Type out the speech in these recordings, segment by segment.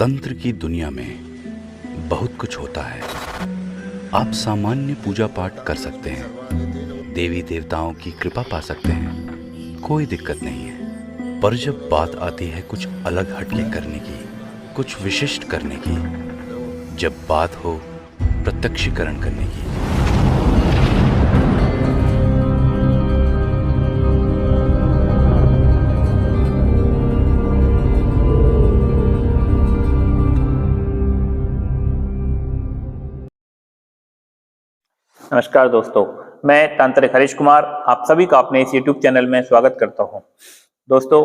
तंत्र की दुनिया में बहुत कुछ होता है। आप सामान्य पूजा पाठ कर सकते हैं, देवी देवताओं की कृपा पा सकते हैं, कोई दिक्कत नहीं है। पर जब बात आती है कुछ अलग हटके करने की, कुछ विशिष्ट करने की, जब बात हो प्रत्यक्षीकरण करने की, नमस्कार दोस्तों, मैं तांत्रिक हरीश कुमार आप सभी का अपने इस YouTube चैनल में स्वागत करता हूं। दोस्तों,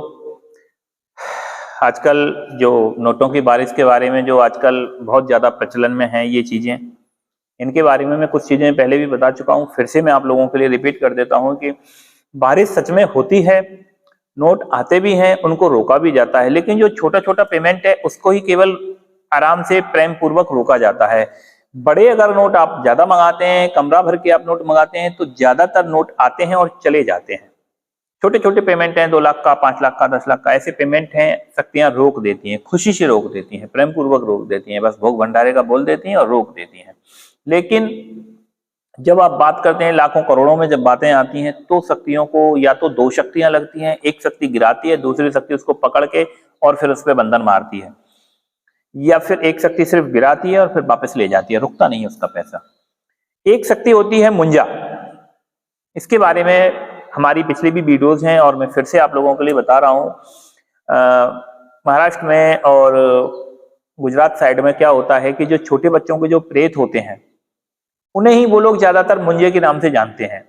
आजकल जो नोटों की बारिश के बारे में जो आजकल बहुत ज़्यादा प्रचलन में है ये चीज़ें, इनके बारे में मैं कुछ चीज़ें पहले भी बता चुका हूं। फिर से मैं आप लोगों के लिए रिपीट कर देता हूं कि बारिश सच में होती है, नोट आते भी हैं, उनको रोका भी जाता है, लेकिन जो छोटा छोटा पेमेंट है उसको ही केवल आराम से प्रेम पूर्वक रोका जाता है। बड़े अगर नोट आप ज्यादा मंगाते हैं, कमरा भर के आप नोट मंगाते हैं, तो ज्यादातर नोट आते हैं और चले जाते हैं। छोटे छोटे पेमेंट हैं, 2 लाख का, 5 लाख का, 10 लाख का, ऐसे पेमेंट हैं, शक्तियां रोक देती हैं, खुशी से रोक देती हैं, प्रेम पूर्वक रोक देती हैं, बस भोग भंडारे का बोल देती हैं और रोक देती हैं। लेकिन जब आप बात करते हैं लाखों करोड़ों में जब बातें आती हैं, तो शक्तियों को या तो 2 शक्तियां लगती हैं, एक शक्ति गिराती है, दूसरी शक्ति उसको पकड़ के और फिर उस पर बंधन मारती है, या फिर एक शक्ति सिर्फ गिराती है और फिर वापस ले जाती है, रुकता नहीं है उसका पैसा। एक शक्ति होती है मुंजा। इसके बारे में हमारी पिछली भी वीडियोस हैं और मैं फिर से आप लोगों के लिए बता रहा हूं। महाराष्ट्र में और गुजरात साइड में क्या होता है कि जो छोटे बच्चों के जो प्रेत होते हैं, उन्हें ही वो लोग ज्यादातर मुंजे के नाम से जानते हैं,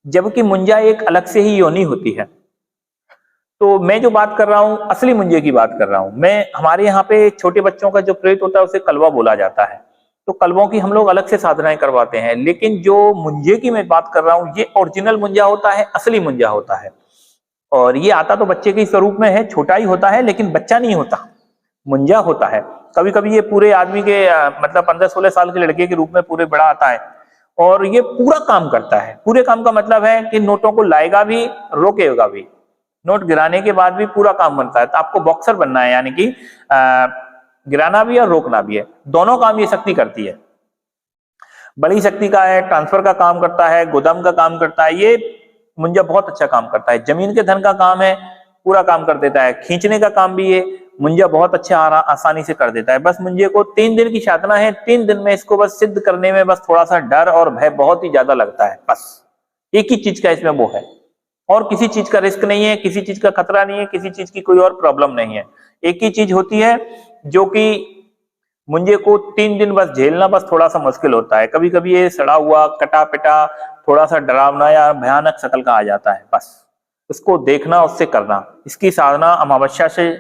जबकि मुंजा एक अलग से ही योनि होती है। तो मैं जो बात कर रहा हूं असली मुंजे की बात कर रहा हूं मैं। हमारे यहाँ पे छोटे बच्चों का जो प्रेत होता है उसे कलवा बोला जाता है, तो कलवों की हम लोग अलग से साधनाएं करवाते हैं। लेकिन जो मुंजे की मैं बात कर रहा हूं, ये ओरिजिनल मुंजा होता है, असली मुंजा होता है। और ये आता तो बच्चे के स्वरूप में है, छोटा ही होता है, लेकिन बच्चा नहीं होता, मुंजा होता है। कभी कभी ये पूरे आदमी के मतलब 15-16 साल के लड़के के रूप में पूरे बड़ा आता है और ये पूरा काम करता है। पूरे काम का मतलब है कि नोटों को लाएगा भी, रोकेगा भी, नोट गिराने के बाद भी पूरा काम बनता है। तो आपको बॉक्सर बनना है, यानी कि गिराना भी और रोकना भी है, दोनों काम ये शक्ति करती है। बड़ी शक्ति का है, ट्रांसफर का काम करता है, गोदाम का काम करता है, ये मुंजा बहुत अच्छा काम करता है। जमीन के धन का काम है, पूरा काम कर देता है। खींचने का काम भी ये मुंजा बहुत अच्छा आसानी से कर देता है। बस मुंजे को 3 दिन की साधना है, 3 दिन में इसको बस सिद्ध करने में बस थोड़ा सा डर और भय बहुत ही ज्यादा लगता है। बस एक ही चीज का इसमें वो है, और किसी चीज का रिस्क नहीं है, किसी चीज का खतरा नहीं है, किसी चीज की कोई और प्रॉब्लम नहीं है। एक ही चीज होती है जो कि मुंजे को 3 दिन बस झेलना बस थोड़ा सा मुश्किल होता है। कभी कभी ये सड़ा हुआ, कटा पिटा, थोड़ा सा डरावना या भयानक शक्ल का आ जाता है। बस इसको देखना, उससे करना। इसकी साधना अमावस्या से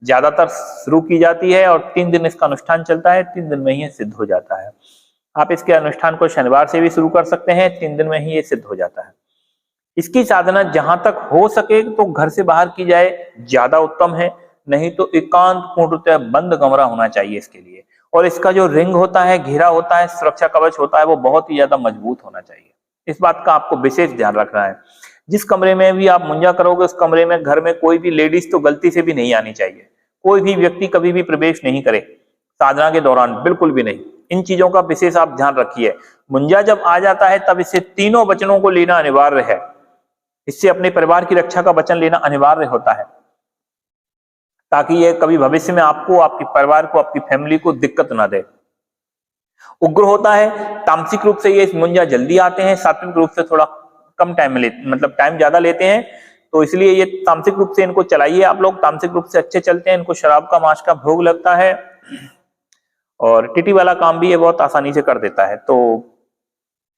ज्यादातर शुरू की जाती है और 3 दिन इसका अनुष्ठान चलता है, 3 दिन में ही सिद्ध हो जाता है। आप इसके अनुष्ठान को शनिवार से भी शुरू कर सकते हैं, 3 दिन में ही ये सिद्ध हो जाता है। इसकी साधना जहां तक हो सके तो घर से बाहर की जाए, ज्यादा उत्तम है, नहीं तो एकांत पूर्णतः बंद कमरा होना चाहिए इसके लिए। और इसका जो रिंग होता है, घेरा होता है, सुरक्षा कवच होता है, वो बहुत ही ज्यादा मजबूत होना चाहिए। इस बात का आपको विशेष ध्यान रखना है। जिस कमरे में भी आप मुंजा करोगे, उस कमरे में घर में कोई भी लेडीज तो गलती से भी नहीं आनी चाहिए। कोई भी व्यक्ति कभी भी प्रवेश नहीं करे साधना के दौरान, बिल्कुल भी नहीं। इन चीजों का विशेष आप ध्यान रखिए। मुंजा जब आ जाता है तब इससे तीनों वचनों को लेना अनिवार्य है। इससे अपने परिवार की रक्षा का वचन लेना अनिवार्य होता है, ताकि ये कभी भविष्य में आपको, आपके परिवार को, आपकी फैमिली को दिक्कत ना दे। उग्र होता है, तामसिक रूप से ये मुंजा जल्दी आते हैं, सात्विक रूप से थोड़ा कम टाइम में मतलब टाइम ज्यादा लेते हैं। तो इसलिए ये तामसिक रूप से इनको चलाइए आप लोग, तामसिक रूप से अच्छे चलते हैं। इनको शराब का, मांस का भोग लगता है और टिटी वाला काम भी ये बहुत आसानी से कर देता है। तो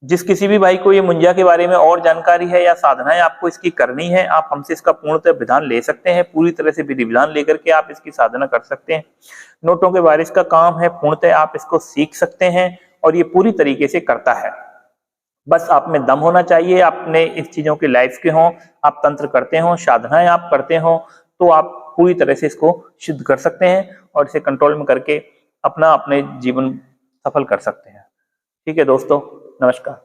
जिस किसी भी भाई को ये मुंजा के बारे में और जानकारी है या साधनाएं आपको इसकी करनी है, आप हमसे इसका पूर्णतः विधान ले सकते हैं। पूरी तरह से विधि विधान लेकर के आप इसकी साधना कर सकते हैं। नोटों के बारिश का काम है, पूर्णतः आप इसको सीख सकते हैं और ये पूरी तरीके से करता है। बस आप में दम होना चाहिए, आपने इस चीजों के लाइफ के हों, आप तंत्र करते हो, साधनाएं आप करते हो, तो आप पूरी तरह से इसको सिद्ध कर सकते हैं और इसे कंट्रोल में करके अपने जीवन सफल कर सकते हैं। ठीक है दोस्तों, नमस्कार।